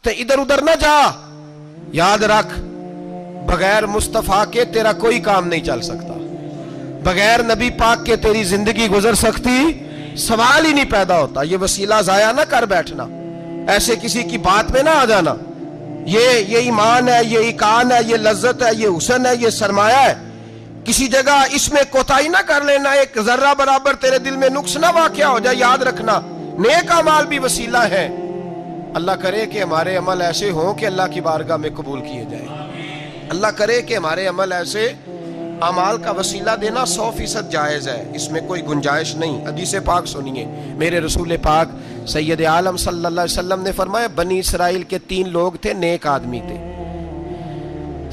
تو ادھر ادھر نہ جا. یاد رکھ بغیر مصطفیٰ کے تیرا کوئی کام نہیں چل سکتا. بغیر نبی پاک کے تیری زندگی گزر سکتی سوال ہی نہیں پیدا ہوتا. یہ وسیلہ ضائع نہ کر بیٹھنا, ایسے کسی کی بات میں نہ آ جانا. یہ ایمان ہے, یہ ایقان ہے, یہ لذت ہے, یہ حسن ہے, یہ سرمایہ ہے. کسی جگہ اس میں کوتاہی نہ کر لینا, ایک ذرہ برابر تیرے دل میں نقص نہ واقع ہو جائے. یاد رکھنا نیک اعمال بھی وسیلہ ہے. اللہ کرے کہ ہمارے عمل ایسے ہوں کہ اللہ کی بارگاہ میں قبول کیے جائیں. اللہ کرے کہ ہمارے عمل ایسے اعمال کا وسیلہ دینا 100% جائز ہے, اس میں کوئی گنجائش نہیں. حدیث پاک سنیے, میرے رسول پاک سید عالم صلی اللہ علیہ وسلم نے فرمایا بنی اسرائیل کے 3 لوگ تھے, نیک آدمی تھے.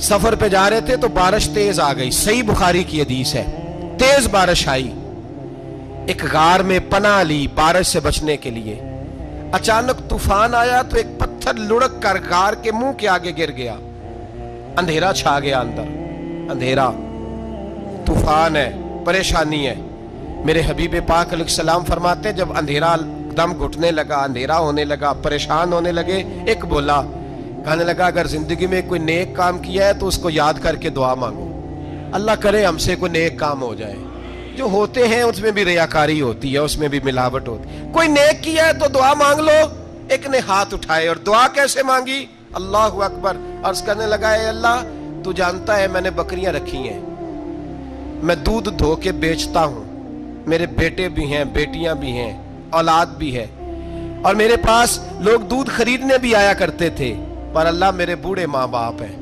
سفر پہ جا رہے تھے تو بارش تیز آ گئی. صحیح بخاری کی حدیث ہے. تیز بارش آئی, ایک غار میں پناہ لی بارش سے بچنے کے لیے. اچانک طوفان آیا تو ایک پتھر لڑک کر غار کے منہ کے آگے گر گیا. اندھیرا چھا گیا اندر, اندھیرا, طوفان ہے, پریشانی ہے. میرے حبیب پاک علیہ السلام فرماتے جب اندھیرا دم گھٹنے لگا, اندھیرا ہونے لگا, پریشان ہونے لگے, ایک بولا, کہنے لگا اگر زندگی میں کوئی نیک کام کیا ہے تو اس کو یاد کر کے دعا مانگو. اللہ کرے ہم سے کوئی نیک کام ہو جائے. جو ہوتے ہیں اس میں بھی ریاکاری ہوتی ہے, اس میں بھی ملاوٹ ہوتی ہے. کوئی نیک کیا ہے تو دعا مانگ لو. ایک نے ہاتھ اٹھائے اور دعا کیسے مانگی؟ اللہ اکبر. عرض کرنے لگا اے اللہ تو جانتا ہے میں نے بکریاں رکھی ہیں, میں دودھ دھو کے بیچتا ہوں, میرے بیٹے بھی ہیں, بیٹیاں بھی ہیں, اولاد بھی ہے, اور میرے پاس لوگ دودھ خریدنے بھی آیا کرتے تھے, پر اللہ میرے بوڑھے ماں باپ ہیں.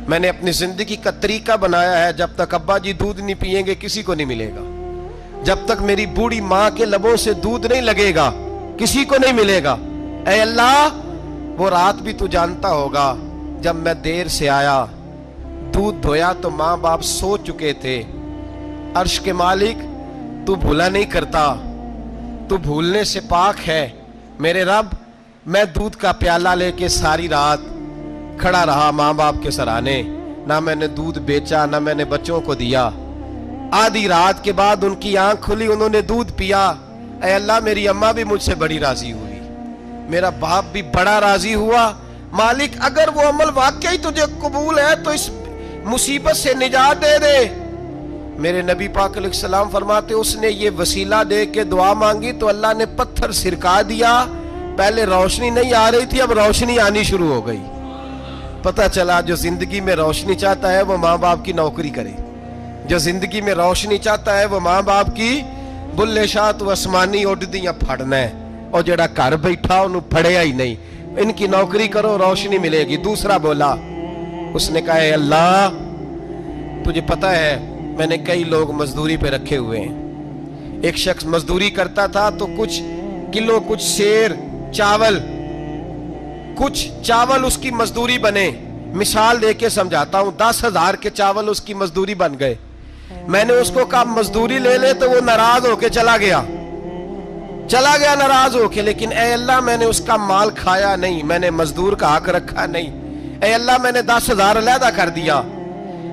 میں نے اپنی زندگی کا طریقہ بنایا ہے جب تک ابا جی دودھ نہیں پیئیں گے کسی کو نہیں ملے گا. جب تک میری بوڑھی ماں کے لبوں سے دودھ نہیں لگے گا کسی کو نہیں ملے گا. اے اللہ وہ رات بھی تو جانتا ہوگا جب میں دیر سے آیا, دودھ دھویا تو ماں باپ سو چکے تھے. عرش کے مالک تو بھولا نہیں کرتا, تو بھولنے سے پاک ہے. میرے رب میں دودھ کا پیالہ لے کے ساری رات کھڑا رہا ماں باپ کے سرانے, نہ میں نے دودھ بیچا نہ میں نے بچوں کو دیا. آدھی رات کے بعد ان کی آنکھ کھلی, انہوں نے دودھ پیا. اے اللہ میری اماں بھی مجھ سے بڑی راضی ہوئی, میرا باپ بھی بڑا راضی ہوا. مالک اگر وہ عمل واقعی تجھے قبول ہے تو اس مصیبت سے نجات دے دے. میرے نبی پاک علیہ السلام فرماتے اس نے یہ وسیلہ دے کے دعا مانگی تو اللہ نے پتھر سرکا دیا. پہلے روشنی نہیں آ رہی تھی, اب روشنی آنی شروع ہو گئی. پتہ چلا جو زندگی میں روشنی چاہتا ہے وہ ماں باپ کی نوکری کرے, جو زندگی میں روشنی چاہتا ہے وہ ماں باپ کی بلے شاہ تو آسمانی اڈدیاں پھڑنا ہے, اور جڑا گھر بیٹھا انہوں پھڑیا ہی نہیں. ان کی نوکری کرو روشنی ملے گی. دوسرا بولا, اس نے کہا اے اللہ تجھے پتہ ہے میں نے کئی لوگ مزدوری پہ رکھے ہوئے ہیں. ایک شخص مزدوری کرتا تھا تو کچھ کلو کچھ سیر چاول, کچھ چاول اس کی مزدوری بنے. مثال دے کے سمجھاتا ہوں, 10,000 کے چاول اس کی مزدوری بن گئے. میں نے اس کو کہا مزدوری لے لے تو وہ ناراض ہو کے چلا گیا ناراض ہو کے. لیکن اے اللہ میں نے اس کا مال کھایا نہیں, میں نے مزدور کا حق رکھا نہیں. اے اللہ میں نے 10,000 علیحدہ کر دیا,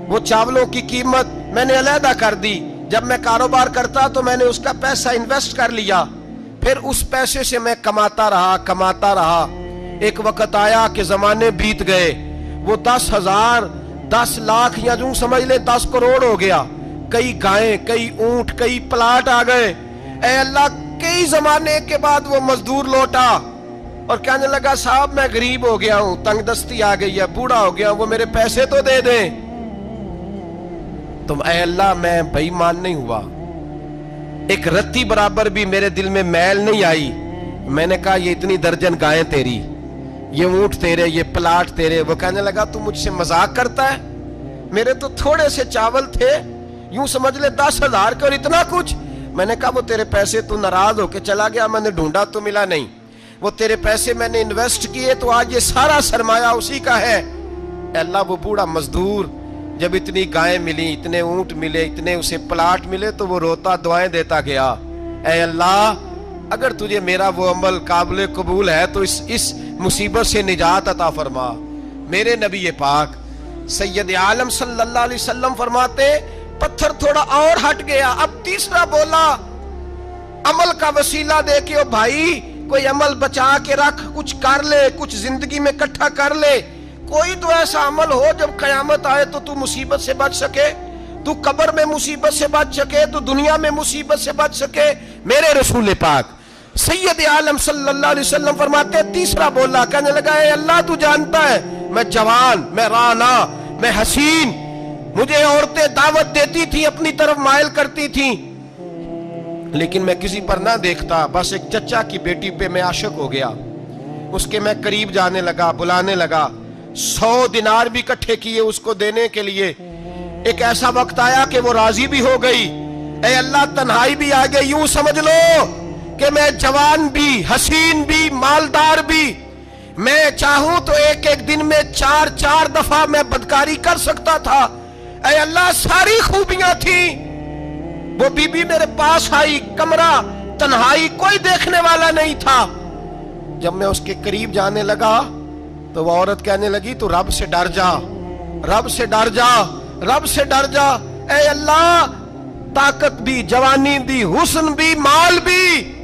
وہ چاولوں کی قیمت میں نے علیحدہ کر دی. جب میں کاروبار کرتا تو میں نے اس کا پیسہ انویسٹ کر لیا, پھر اس پیسے سے میں کماتا رہا. ایک وقت آیا کہ زمانے بیت گئے, وہ 10,000 10 لاکھ یا جو سمجھ لے 10 کروڑ ہو گیا. کئی گائیں, کئی اونٹ, کئی پلاٹ آ گئے. اے اللہ کئی زمانے کے بعد وہ مزدور لوٹا اور کہنے لگا صاحب میں غریب ہو گیا ہوں, تنگ دستی آ گئی ہے, بوڑھا ہو گیا ہوں, وہ میرے پیسے تو دے دیں. تم اے اللہ میں بے ایمان نہیں ہوا, ایک رتی برابر بھی میرے دل میں میل نہیں آئی. میں نے کہا یہ اتنی درجن گائیں تیری, یہ اونٹ تیرے, یہ پلاٹ تیرے. وہ کہنے لگا تو مجھ سے مذاق کرتا ہے, میرے تو تھوڑے سے چاول تھے, یوں سمجھ لے 10,000 کے اور اتنا کچھ. میں نے کہا وہ تیرے پیسے تو ناراض ہو کے چلا گیا, میں نے ڈھونڈا تو ملا نہیں. وہ تیرے پیسے میں نے انویسٹ کیے تو آج یہ سارا سرمایہ اسی کا ہے. اے اللہ وہ بوڑھا مزدور جب اتنی گائیں ملی, اتنے اونٹ ملے, اتنے اسے پلاٹ ملے تو وہ روتا دعائیں دیتا گیا. اے اللہ اگر تجھے میرا وہ عمل قابل قبول ہے تو اس مصیبت سے نجات عطا فرما. میرے نبی پاک سید عالم صلی اللہ علیہ وسلم فرماتے پتھر تھوڑا اور ہٹ گیا. اب تیسرا بولا عمل کا وسیلہ دے کے, او بھائی کوئی عمل بچا کے رکھ, کچھ کر لے, کچھ زندگی میں اکٹھا کر لے. کوئی تو ایسا عمل ہو جب قیامت آئے تو مصیبت سے بچ سکے, تو قبر میں مصیبت سے بچ سکے, تو دنیا میں مصیبت سے بچ سکے. میرے رسول پاک سید عالم صلی اللہ علیہ وسلم فرماتے ہیں, تیسرا بولا, کہنے لگا اے اللہ تو جانتا ہے میں جوان, میں رانا, میں حسین, مجھے عورتیں دعوت دیتی تھی, اپنی طرف مائل کرتی تھیں, لیکن میں کسی پر نہ دیکھتا, بس ایک چچا کی بیٹی پہ میں عاشق ہو گیا, اس کے میں قریب جانے لگا, بلانے لگا, 100 دینار بھی اکٹھے کیے اس کو دینے کے لیے. ایک ایسا وقت آیا کہ وہ راضی بھی ہو گئی. اے اللہ تنہائی بھی آ گئی. یوں سمجھ لو کہ میں جوان بھی, حسین بھی, مالدار بھی, میں چاہوں تو ایک ایک دن میں 4 دفعہ میں بدکاری کر سکتا تھا. اے اللہ ساری خوبیاں تھیں. وہ بی بی میرے پاس آئی, کمرہ, تنہائی, کوئی دیکھنے والا نہیں تھا. جب میں اس کے قریب جانے لگا تو وہ عورت کہنے لگی تو رب سے ڈر جا, رب سے ڈر جا, رب سے ڈر جا. اے اللہ طاقت بھی, جوانی بھی, حسن بھی, مال بھی,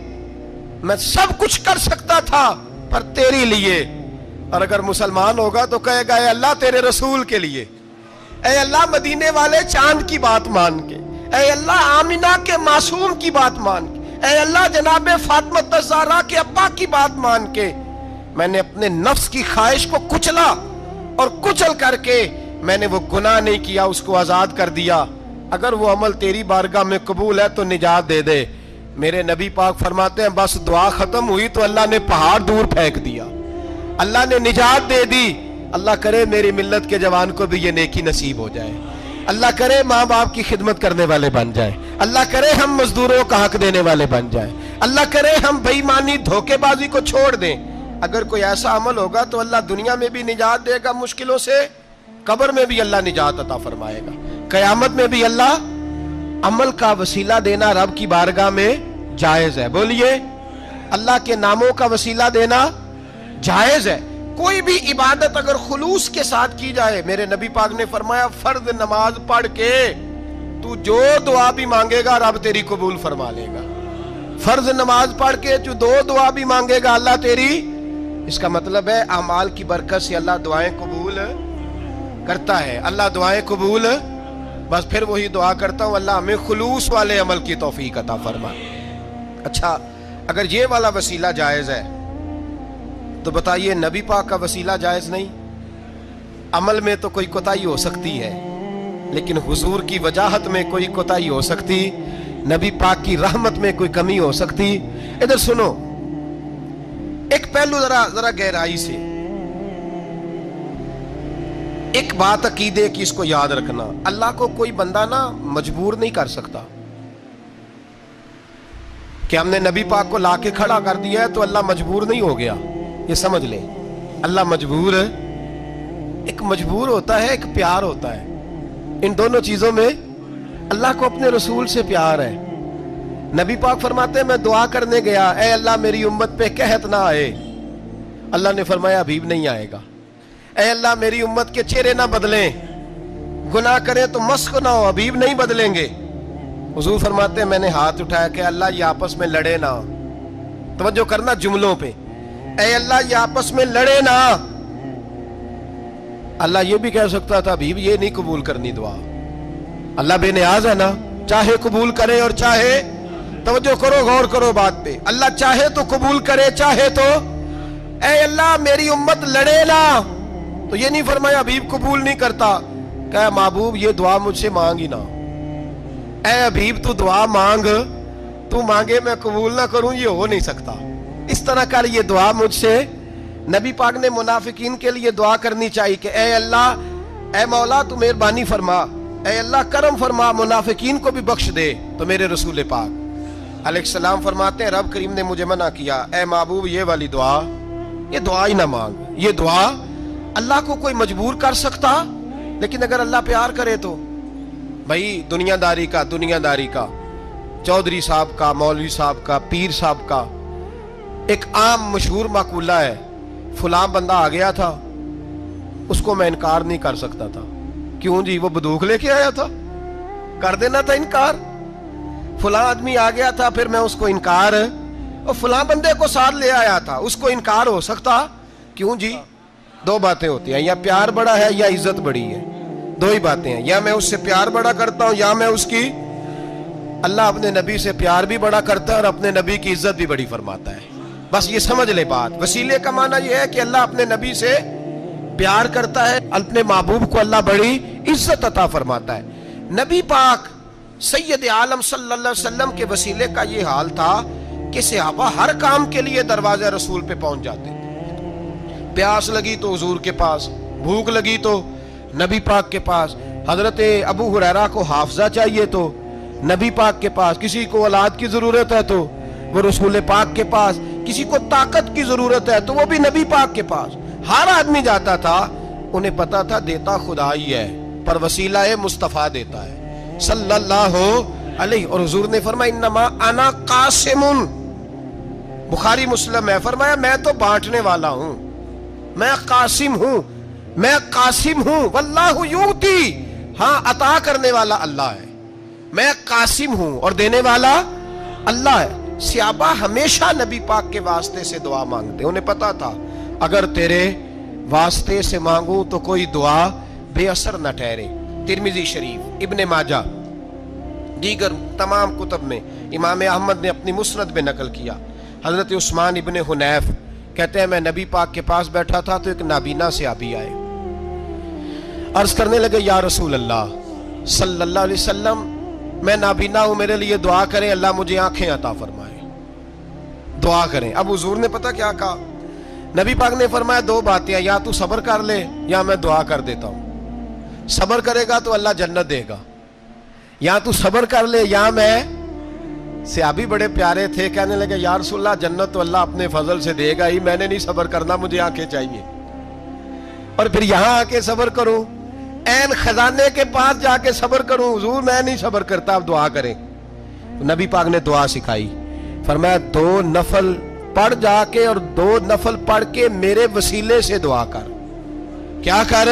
میں سب کچھ کر سکتا تھا پر تیری لیے. اور اگر مسلمان ہوگا تو کہے گا اے اللہ تیرے رسول کے لیے, اے اللہ مدینے والے چاند کی بات مان کے, اے اللہ آمینہ کے معصوم کی بات مان کے, اے اللہ جناب فاطمہ الزہرا کے ابا کی بات مان کے میں نے اپنے نفس کی خواہش کو کچلا, اور کچل کر کے میں نے وہ گناہ نہیں کیا, اس کو آزاد کر دیا. اگر وہ عمل تیری بارگاہ میں قبول ہے تو نجات دے دے. میرے نبی پاک فرماتے ہیں بس دعا ختم ہوئی تو اللہ نے پہاڑ دور پھینک دیا, اللہ نے نجات دے دی. اللہ کرے میری ملت کے جوان کو بھی یہ نیکی نصیب ہو جائے, اللہ کرے ماں باپ کی خدمت کرنے والے بن جائیں, اللہ کرے ہم مزدوروں کا حق دینے والے بن جائیں, اللہ کرے ہم بے ایمانی دھوکے بازی کو چھوڑ دیں. اگر کوئی ایسا عمل ہوگا تو اللہ دنیا میں بھی نجات دے گا مشکلوں سے, قبر میں بھی اللہ نجات عطا فرمائے گا, قیامت میں بھی اللہ. عمل کا وسیلہ دینا رب کی بارگاہ میں جائز ہے. بولیے اللہ کے ناموں کا وسیلہ دینا جائز ہے. کوئی بھی عبادت اگر خلوص کے ساتھ کی جائے, میرے نبی پاک نے فرمایا فرض نماز پڑھ کے تو جو دعا بھی مانگے گا رب تیری قبول فرما لے گا. فرض نماز پڑھ کے جو 2 دعا بھی مانگے گا اللہ تیری. اس کا مطلب ہے اعمال کی برکت سے اللہ دعائیں قبول کرتا ہے, اللہ دعائیں قبول. بس پھر وہی دعا کرتا ہوں اللہ ہمیں خلوص والے عمل کی توفیق عطا فرما. اچھا اگر یہ والا وسیلہ جائز ہے تو بتائیے نبی پاک کا وسیلہ جائز نہیں؟ عمل میں تو کوئی کوتاہی ہو سکتی ہے, لیکن حضور کی وجاہت میں کوئی کوتاہی ہو سکتی, نبی پاک کی رحمت میں کوئی کمی ہو سکتی. ادھر سنو ایک پہلو ذرا گہرائی سے, ایک بات عقیدے کی اس کو یاد رکھنا, اللہ کو کوئی بندہ نا مجبور نہیں کر سکتا کہ ہم نے نبی پاک کو لا کے کھڑا کر دیا ہے تو اللہ مجبور نہیں ہو گیا. یہ سمجھ لیں اللہ مجبور ہے, ایک مجبور ہوتا ہے, ایک پیار ہوتا ہے. ان دونوں چیزوں میں اللہ کو اپنے رسول سے پیار ہے. نبی پاک فرماتے ہیں میں دعا کرنے گیا, اے اللہ میری امت پہ قحط نہ آئے. اللہ نے فرمایا ابھی نہیں آئے گا. اے اللہ میری امت کے چہرے نہ بدلیں, گناہ کریں تو مسخ نہ ہو, ابھی نہیں بدلیں گے. حضور فرماتے ہیں میں نے ہاتھ اٹھایا کہ اللہ یہ آپس میں لڑے نہ. توجہ کرنا جملوں پہ, اے اللہ یہ آپس میں لڑے نہ. اللہ یہ بھی کہہ سکتا تھا ابھی یہ نہیں قبول کرنی دعا. اللہ بے نیاز ہے نا, چاہے قبول کرے اور چاہے, توجہ کرو غور کرو بات پہ, اللہ چاہے تو قبول کرے چاہے تو. اے اللہ میری امت لڑے نہ, تو یہ نہیں فرمایا حبیب قبول نہیں کرتا, کہ محبوب یہ دعا مجھ سے مانگ ہی نہ. اے حبیب تو دعا مانگ, تو مانگے میں قبول نہ کروں, یہ ہو نہیں سکتا. اس طرح کر یہ دعا مجھ سے. نبی پاک نے منافقین کے لیے دعا کرنی چاہیے کہ اے اللہ, اے مولا تو مہربانی فرما, اے اللہ کرم فرما, منافقین کو بھی بخش دے. تو میرے رسول پاک علیہ السلام فرماتے ہیں رب کریم نے مجھے منع کیا, اے محبوب یہ والی دعا, یہ دعا ہی نہ مانگ. یہ دعا اللہ کو کوئی مجبور کر سکتا, لیکن اگر اللہ پیار کرے تو. بھائی دنیا داری کا چودھری صاحب کا, مولوی صاحب کا, پیر صاحب کا ایک عام مشہور مقولہ ہے, فلاں بندہ آ گیا تھا اس کو میں انکار نہیں کر سکتا تھا. کیوں جی؟ وہ بندوق لے کے آیا تھا, کر دینا تھا انکار. فلاں آدمی آ گیا تھا پھر میں اس کو انکار اور فلاں بندے کو ساتھ لے آیا تھا، اس کو انکار ہو سکتا؟ کیوں جی؟ دو باتیں ہوتی ہیں، یا پیار بڑا ہے یا عزت بڑی ہے، دو ہی باتیں ہیں، یا میں اس سے پیار بڑا کرتا ہوں یا میں اس کی۔ اللہ اپنے نبی سے پیار بھی بڑا کرتا ہے اور اپنے نبی کی عزت بھی بڑی فرماتا ہے۔ بس یہ سمجھ لے بات۔ وسیلے کا معنی یہ ہے کہ اللہ اپنے نبی سے پیار کرتا ہے، اپنے محبوب کو اللہ بڑی عزت عطا فرماتا ہے۔ نبی پاک سید عالم صلی اللہ علیہ وسلم کے وسیلے کا یہ حال تھا کہ صحابہ ہر کام کے لیے دروازے رسول پہ پہنچ جاتے تھے۔ پیاس لگی تو حضور کے پاس، بھوک لگی تو نبی پاک کے پاس، حضرت ابو ہریرہ کو حافظہ چاہیے تو نبی پاک کے پاس، کسی کو اولاد کی ضرورت ہے تو وہ رسول پاک کے پاس، کسی کو طاقت کی ضرورت ہے تو وہ بھی نبی پاک کے پاس۔ ہر آدمی جاتا تھا، انہیں پتا تھا دیتا خدا ہی ہے پر وسیلہ مصطفیٰ دیتا ہے صلی اللہ علیہ۔ اور حضور نے فرمایا انما انا قاسم، بخاری مسلم ہے، فرمایا میں تو بانٹنے والا ہوں، میں قاسم ہوں، میں قاسم ہوں، واللہ یؤتی، ہاں عطا کرنے والا اللہ ہے، میں قاسم ہوں اور دینے والا اللہ ہے۔ صحابہ ہمیشہ نبی پاک کے واسطے سے دعا مانگتے، انہیں پتا تھا اگر تیرے واسطے سے مانگوں تو کوئی دعا بے اثر نہ ٹھہرے۔ ترمذی شریف، ابن ماجہ، دیگر تمام کتب میں امام احمد نے اپنی مسند میں نقل کیا۔ حضرت عثمان ابن حنیف کہتے ہیں میں نبی پاک کے پاس بیٹھا تھا تو ایک نابینا صحابی آئے، عرض کرنے لگے یا رسول اللہ صلی اللہ علیہ وسلم میں نابینا ہوں، میرے لیے دعا کریں، اللہ مجھے آنکھیں عطا فرمائے، دعا کریں۔ اب حضور نے پتہ کیا کہا؟ نبی پاک نے فرمایا دو باتیں، یا تو صبر کر لے یا میں دعا کر دیتا ہوں۔ صبر کرے گا تو اللہ جنت دے گا، یا تو صبر کر لے یا میں۔ صحابی بڑے پیارے تھے، کہنے لگے یا رسول اللہ جنت تو اللہ اپنے فضل سے دے گا ہی، میں نے نہیں صبر کرنا، مجھے آنکھیں چاہیے، اور پھر یہاں آ کے صبر کروں، این خزانے کے پاس جا کے صبر کروں؟ حضور میں نہیں صبر کرتا، اب دعا کریں۔ نبی پاک نے دعا سکھائی، فرمایا دو نفل پڑھ جا کے اور دو نفل پڑھ کے میرے وسیلے سے دعا کر۔ کیا کر؟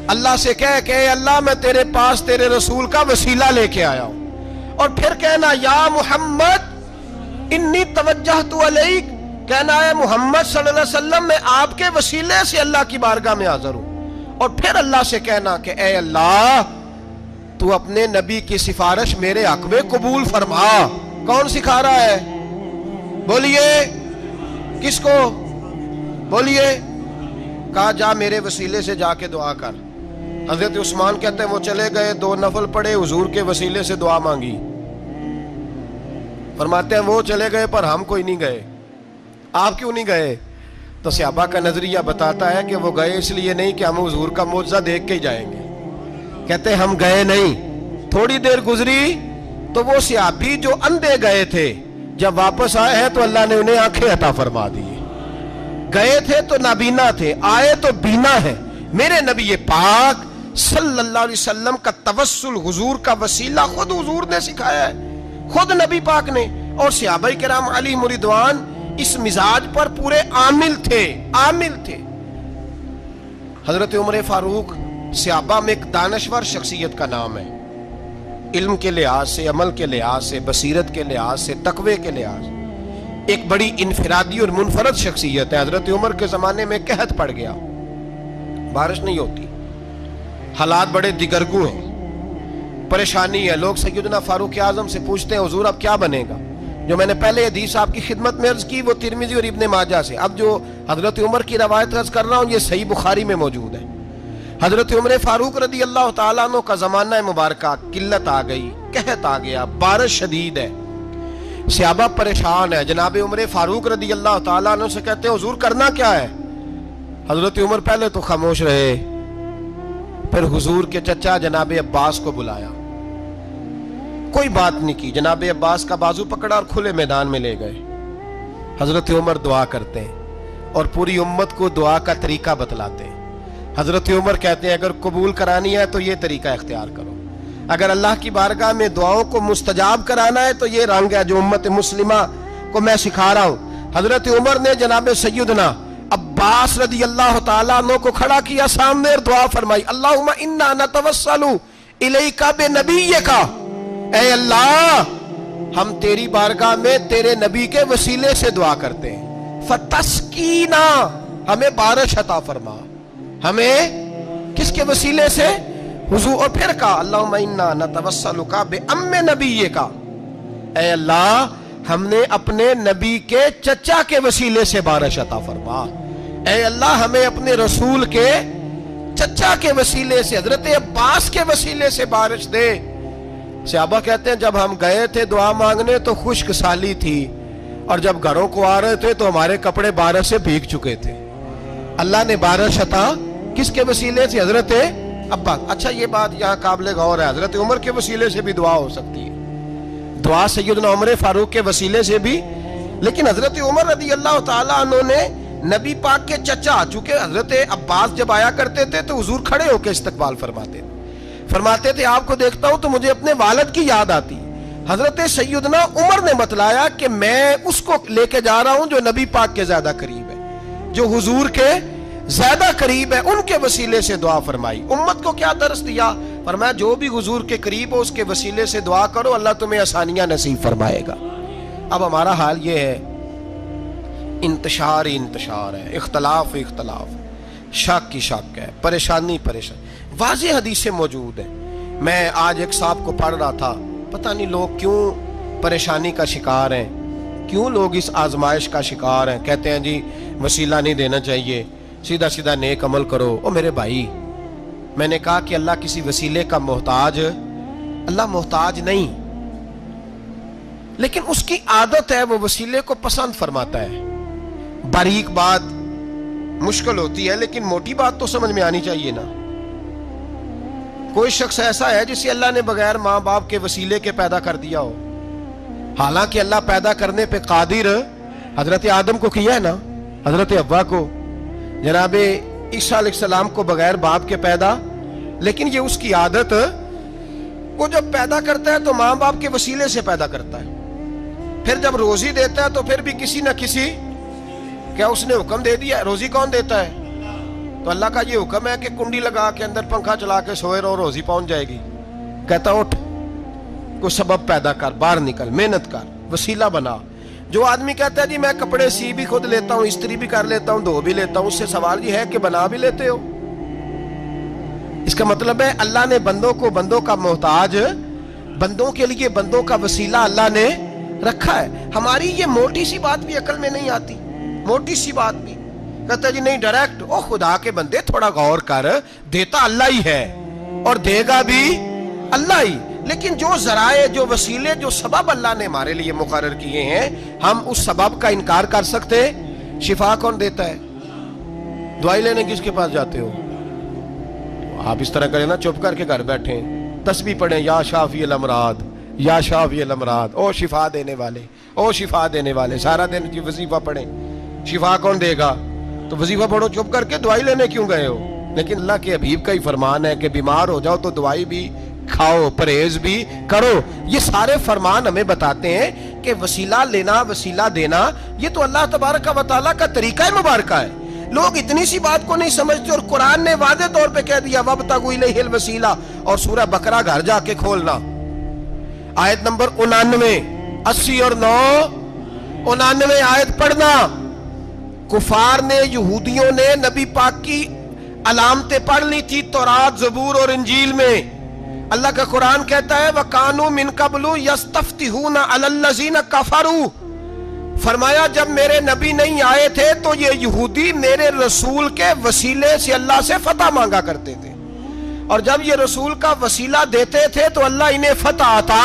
اللہ سے کہہ کہ اے اللہ میں تیرے پاس تیرے رسول کا وسیلہ لے کے آیا ہوں، اور پھر کہنا یا محمد انی توجہت علیک، کہنا ہے محمد صلی اللہ علیہ وسلم میں آپ کے وسیلے سے اللہ کی بارگاہ میں حاضر ہوں، اور پھر اللہ سے کہنا کہ اے اللہ تو اپنے نبی کی سفارش میرے حق میں قبول فرما۔ کون سکھا رہا ہے؟ بولیے کس کو؟ بولیے۔ کہا جا میرے وسیلے سے جا کے دعا کر۔ حضرت عثمان کہتے ہیں وہ چلے گئے، دو نفل پڑھے، حضور کے وسیلے سے دعا مانگی۔ فرماتے ہیں وہ چلے گئے پر ہم کوئی نہیں گئے۔ آپ کیوں نہیں گئے؟ تو صحابہ کا نظریہ بتاتا ہے کہ وہ گئے اس لیے نہیں کہ ہم حضور کا معجزہ دیکھ کے ہی جائیں گے، کہتے ہم گئے نہیں۔ تھوڑی دیر گزری تو وہ صحابی جو اندھے گئے تھے جب واپس آئے ہیں تو اللہ نے انہیں آنکھیں عطا فرما دی۔ گئے تھے تو نابینا تھے، آئے تو بینا ہے۔ میرے نبی پاک صلی اللہ علیہ وسلم کا توسل، حضور کا وسیلہ خود حضور نے سکھایا ہے، خود نبی پاک نے، اور صحابہ کرام علیہم رضوان اس مزاج پر پورے عامل تھے، عامل تھے۔ حضرت عمر فاروق صحابہ میں ایک دانشور شخصیت کا نام ہے، علم کے لحاظ سے، عمل کے لحاظ سے، بصیرت کے لحاظ سے، تقوی کے لحاظ سے ایک بڑی انفرادی اور منفرد شخصیت ہے۔ حضرت عمر کے زمانے میں قحط پڑ گیا، بارش نہیں ہوتی، حالات بڑے دگرگوں ہیں، پریشانی ہے۔ لوگ سیدنا فاروق اعظم سے پوچھتے ہیں حضور اب کیا بنے گا؟ جو میں نے پہلے حدیث آپ کی خدمت میں عرض کی وہ ترمذی اور ابن ماجہ سے، اب جو حضرت عمر کی روایت عرض کر رہا ہوں یہ صحیح بخاری میں موجود ہے۔ حضرت عمر فاروق رضی اللہ تعالیٰ عنہ کا زمانہ مبارکہ، قلت آ گئی، قحط آ گیا، بارش شدید ہے، صحابہ پریشان ہے۔ جناب عمر فاروق رضی اللہ تعالیٰ عنہ سے کہتے ہیں حضور کرنا کیا ہے؟ حضرت عمر پہلے تو خاموش رہے، پھر حضور کے چچا جناب عباس کو بلایا، کوئی بات نہیں کی، جناب عباس کا بازو پکڑا اور کھلے میدان میں لے گئے۔ حضرت عمر دعا کرتے ہیں اور پوری امت کو دعا کا طریقہ بتلاتے ہیں۔ حضرت عمر کہتے ہیں اگر قبول کرانی ہے تو یہ طریقہ اختیار کرو، اگر اللہ کی بارگاہ میں دعاؤں کو مستجاب کرانا ہے تو یہ رنگ ہے جو امت مسلمہ کو میں سکھا رہا ہوں۔ حضرت عمر نے جناب سیدنا عباس رضی اللہ تعالیٰ عنہ کو کھڑا کیا سامنے اور دعا فرمائی، اللہم انا نتوسل الیک بنبیک، اے اللہ ہم تیری بارگاہ میں تیرے نبی کے وسیلے سے دعا کرتے ہیں، فتسقینا، ہمیں بارش عطا فرما، ہمیں کس کے وسیلے سے؟ حضور، اور پھر کہا اللہم انا نتوسلک بام نبیک، اے اللہ ہم نے اپنے نبی کے چچا کے وسیلے سے بارش عطا فرما، اے اللہ ہمیں اپنے رسول کے چچا کے وسیلے سے، حضرت عباس کے وسیلے سے بارش دے۔ صحابہ کہتے ہیں جب ہم گئے تھے دعا مانگنے تو خشک سالی تھی، اور جب گھروں کو آ رہے تھے تو ہمارے کپڑے بارش سے بھیگ چکے تھے۔ اللہ نے بارش عطا کس کے وسیلے سے؟ حضرت عباس۔ اچھا یہ بات یہاں قابل غور ہے، حضرت عمر کے وسیلے سے بھی دعا ہو سکتی ہے، دعا سیدنا عمر فاروق کے وسیلے سے بھی، لیکن حضرت عمر رضی اللہ تعالیٰ عنہ نے نبی پاک کے چچا، چونکہ حضرت عباس جب آیا کرتے تھے تو حضور کھڑے ہو کے استقبال فرماتے تھے آپ کو دیکھتا ہوں تو مجھے اپنے والد کی یاد آتی۔ حضرت سیدنا عمر نے بتلایا کہ میں اس کو لے کے جا رہا ہوں جو نبی پاک کے زیادہ قریب ہے، جو حضور کے زیادہ قریب ہے، ان کے وسیلے سے دعا فرمائی۔ امت کو کیا درس دیا؟ فرمایا جو بھی حضور کے قریب ہو اس کے وسیلے سے دعا کرو، اللہ تمہیں آسانیاں نصیب فرمائے گا۔ اب ہمارا حال یہ ہے، انتشار ہی انتشار ہے، اختلاف شک کی شک ہے، پریشانی واضح حدیثیں موجود ہیں۔ میں آج ایک صاحب کو پڑھ رہا تھا، پتہ نہیں لوگ کیوں پریشانی کا شکار ہیں، کیوں لوگ اس آزمائش کا شکار ہیں، کہتے ہیں جی وسیلہ نہیں دینا چاہیے، سیدھا سیدھا نیک عمل کرو۔ او میرے بھائی، میں نے کہا کہ اللہ کسی وسیلے کا محتاج، اللہ محتاج نہیں، لیکن اس کی عادت ہے وہ وسیلے کو پسند فرماتا ہے۔ باریک بات مشکل ہوتی ہے لیکن موٹی بات تو سمجھ میں آنی چاہیے نا۔ کوئی شخص ایسا ہے جسے اللہ نے بغیر ماں باپ کے وسیلے کے پیدا کر دیا ہو، حالانکہ اللہ پیدا کرنے پہ قادر حضرت آدم کو کیا ہے نا، حضرت حوا کو، جناب عیسیٰ علیہ السلام کو بغیر باپ کے پیدا، لیکن یہ اس کی عادت، وہ جب پیدا کرتا ہے تو ماں باپ کے وسیلے سے پیدا کرتا ہے، پھر جب روزی دیتا ہے تو پھر بھی کسی نہ کسی، کیا اس نے حکم دے دیا؟ روزی کون دیتا ہے؟ تو اللہ کا یہ حکم ہے کہ کنڈی لگا کے اندر پنکھا چلا کے سوئے رہو، روزی پہنچ جائے گی۔ کہتا اٹھ، کوئی سبب پیدا کر، باہر نکل، محنت کر، وسیلہ بنا۔ جو آدمی کہتا ہے جی میں کپڑے سی بھی خود لیتا ہوں، استری بھی کر لیتا ہوں، دھو بھی لیتا ہوں، اس سے سوال یہ ہے کہ بنا بھی لیتے ہو؟ اس کا مطلب ہے اللہ نے بندوں کو بندوں کا محتاج، بندوں کے لیے بندوں کا وسیلہ اللہ نے رکھا ہے۔ ہماری یہ موٹی سی بات بھی عقل میں نہیں آتی، موٹی سی بات بھی، کہتا ہے جی نہیں ڈائریکٹ، او خدا کے بندے تھوڑا غور کر، دیتا اللہ ہی ہے اور دے گا بھی اللہ ہی، لیکن جو ذرائع، جو وسیلے، جو سبب اللہ نے ہمارے لیے مقرر کیے ہیں، ہم اس سبب کا انکار کر سکتے؟ شفا کون دیتا ہے؟ دوائی لینے کس کے پاس جاتے ہو؟ آپ اس طرح کریں نا، چپ کر کے گھر بیٹھیں، تسبیح پڑھیں، یا شافی الامراض، یا شافی الامراض، او شفا دینے والے، او شفا دینے والے، سارا دن جی وظیفہ پڑھیں، شفا کون دے گا؟ تو وظیفہ پڑھو چپ کر کے، دوائی لینے کیوں گئے ہو؟ لیکن اللہ کے حبیب کا ہی فرمان ہے کہ بیمار ہو جاؤ تو دوائی بھی کھاؤ، پرہیز بھی کرو۔ یہ سارے فرمان ہمیں بتاتے ہیں کہ وسیلہ لینا، وسیلہ دینا، یہ تو اللہ تبارک و تعالیٰ کا طریقہ مبارکہ ہے۔ لوگ اتنی سی بات کو نہیں سمجھتے، اور قرآن نے واضح طور پہ کہہ دیا وَابْتَغُوا إِلَيْهِ الْوَسِيلَةَ، اور سورہ بقرہ گھر جا کے کھولنا، آیت نمبر 99، 80 اور 9، 99 آیت پڑھنا۔ کفار نے، یہودیوں نے نبی پاک کی علامتیں پڑھ لی تھی تورات، زبور اور انجیل میں۔ اللہ کا قرآن کہتا ہے وَكَانُوا مِن قَبْلُ يَسْتَفْتِحُونَ عَلَى الَّذِينَ كَفَرُوا، فرمایا جب میرے نبی نہیں آئے تھے تو یہ یہودی میرے رسول کے وسیلے سے اللہ سے فتح مانگا کرتے تھے، اور جب یہ رسول کا وسیلہ دیتے تھے تو اللہ انہیں فتح عطا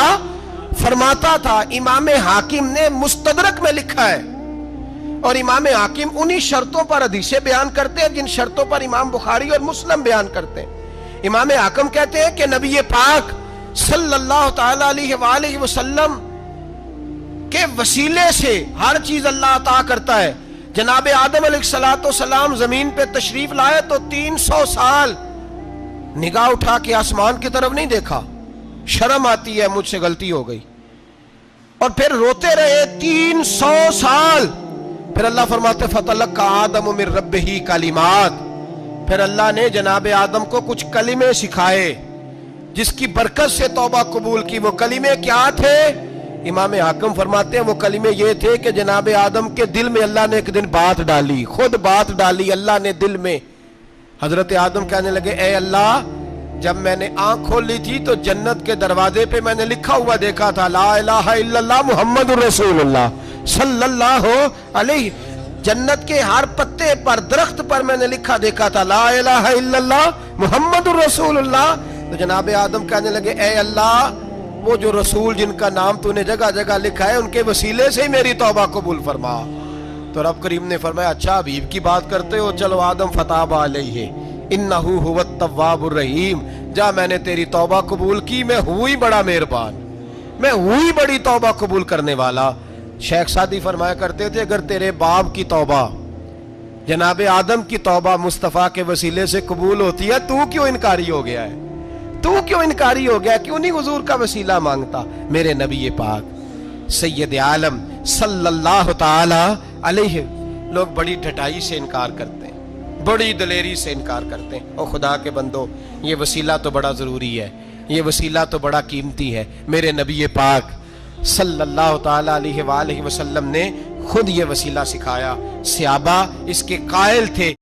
فرماتا تھا۔ امام حاکم نے مستدرک میں لکھا ہے، اور امام حاکم انہی شرطوں پر حدیثیں بیان کرتے ہیں جن شرطوں پر امام بخاری اور مسلم بیان کرتے ہیں۔ امام حاکم کہتے ہیں کہ نبی پاک صلی اللہ تعالی علیہ وآلہ وسلم کے وسیلے سے ہر چیز اللہ عطا کرتا ہے۔ جناب آدم علیہ السلام زمین پہ تشریف لائے تو 300 سال نگاہ اٹھا کے آسمان کی طرف نہیں دیکھا، شرم آتی ہے مجھ سے غلطی ہو گئی، اور پھر روتے رہے 300 سال۔ پھر اللہ فرماتے فَتَلَقَّى آدَمُ مِن رَبِّهِ کلمات، پھر اللہ نے جناب آدم کو کچھ کلمے سکھائے جس کی برکت سے توبہ قبول کی۔ وہ کلمے کیا تھے؟ امام حاکم فرماتے ہیں وہ کلمے یہ تھے کہ جناب آدم کے دل میں اللہ نے ایک دن بات ڈالی، خود بات ڈالی اللہ نے دل میں۔ حضرت آدم کہنے لگے اے اللہ، جب میں نے آنکھ کھول لی تھی تو جنت کے دروازے پہ میں نے لکھا ہوا دیکھا تھا لا الہ الا اللہ محمد الرسول اللہ صلی اللہ علیہ، جنت کے ہر پتے پر درخت پر میں نے لکھا دیکھا تھا لا الہ الا اللہ محمد الرسول اللہ۔ تو جناب آدم کہنے لگے اے اللہ، وہ جو رسول جن کا نام تو نے جگہ جگہ لکھا ہے ان کے وسیلے سے ہی میری توبہ قبول فرما۔ تو رب کریم نے فرمایا اچھا حبیب کی بات کرتے ہو، چلو آدم فتاب علیہ انہ هو التواب الرحیم، جا میں نے تیری توبہ قبول کی، میں ہوئی بڑا مہربان، میں ہوئی بڑی توبہ قبول کرنے والا۔ شیخ سعدی فرمایا کرتے تھے اگر تیرے باپ کی توبہ، جناب آدم کی توبہ مصطفیٰ کے وسیلے سے قبول ہوتی ہے، تو کیوں انکاری ہو گیا ہے؟ تو کیوں انکاری ہو گیا؟ کیوں نہیں حضور کا وسیلہ مانگتا؟ میرے نبی پاک سید عالم صلی اللہ تعالی علیہ، لوگ بڑی ڈھٹائی سے انکار کرتے ہیں، بڑی دلیری سے انکار کرتے ہیں۔ او خدا کے بندو، یہ وسیلہ تو بڑا ضروری ہے، یہ وسیلہ تو بڑا قیمتی ہے۔ میرے نبی پاک صلی اللہ تعالی علیہ وآلہ وسلم نے خود یہ وسیلہ سکھایا، صحابہ اس کے قائل تھے۔